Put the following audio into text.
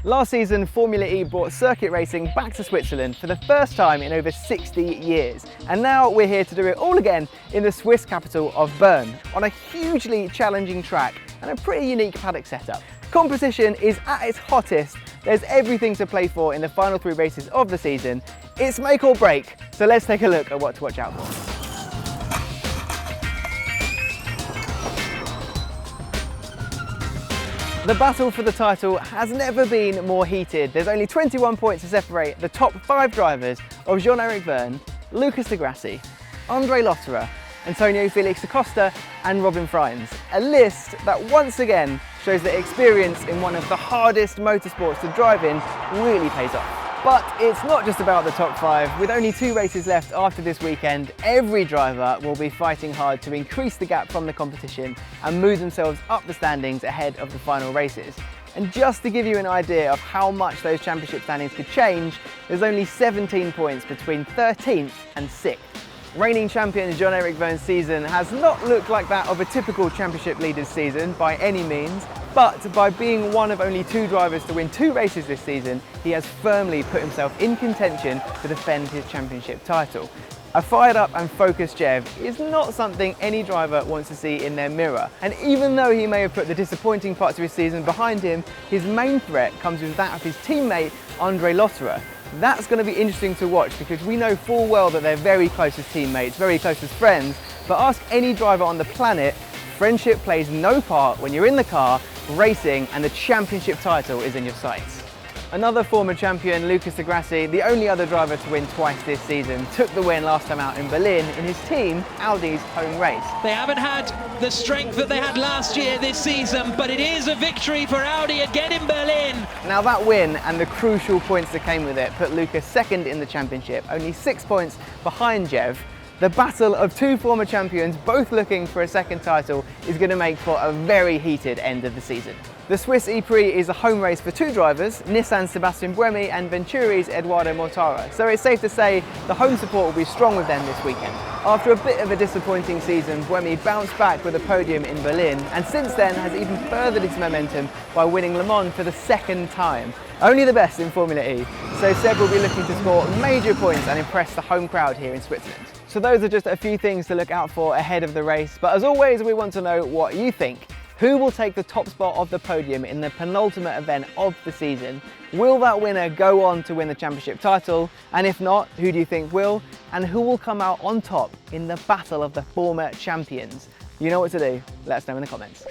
Last season, Formula E brought circuit racing back to Switzerland for the first time in over 60 years. And now we're here to do it all again in the Swiss capital of Bern, on a hugely challenging track and a pretty unique paddock setup. Competition is at its hottest. There's everything to play for in the final 3 races of the season. It's make or break, so let's take a look at what to watch out for. The battle for the title has never been more heated. There's only 21 points to separate the top 5 drivers of Jean-Eric Bern, Lucas di Grassi, Andre Lotterer, Antonio Felix da Costa and Robin Freins. A list that once again shows that experience in one of the hardest motorsports to drive in really pays off. But it's not just about the top 5. With only 2 races left after this weekend, every driver will be fighting hard to increase the gap from the competition and move themselves up the standings ahead of the final races. And just to give you an idea of how much those championship standings could change, there's only 17 points between 13th and 6th. Reigning champion Jean-Eric Bern's season has not looked like that of a typical championship leader's season by any means, but by being one of only 2 drivers to win 2 races this season, he has firmly put himself in contention to defend his championship title. A fired up and focused Jev is not something any driver wants to see in their mirror. And even though he may have put the disappointing parts of his season behind him, his main threat comes with that of his teammate Andre Lotterer. That's going to be interesting to watch because we know full well that they're very close as teammates, very close as friends, but ask any driver on the planet, friendship plays no part when you're in the car, racing and the championship title is in your sights. Another former champion, Lucas di Grassi, the only other driver to win twice this season, took the win last time out in Berlin in his team, Audi's home race. They haven't had the strength that they had last year this season, but it is a victory for Audi again in Berlin. Now that win and the crucial points that came with it put Lucas second in the championship, only 6 points behind Jev. The battle of 2 former champions, both looking for a second title, is going to make for a very heated end of the season. The Swiss E-Prix is a home race for 2 drivers, Nissan's Sebastian Buemi and Venturi's Eduardo Mortara, so it's safe to say the home support will be strong with them this weekend. After a bit of a disappointing season, Buemi bounced back with a podium in Berlin and since then has even furthered its momentum by winning Le Mans for the 2nd time. Only the best in Formula E, so Seb will be looking to score major points and impress the home crowd here in Switzerland. So those are just a few things to look out for ahead of the race, but as always we want to know what you think. Who will take the top spot of the podium in the penultimate event of the season? Will that winner go on to win the championship title? And if not, who do you think will? And who will come out on top in the battle of the former champions? You know what to do. Let us know in the comments.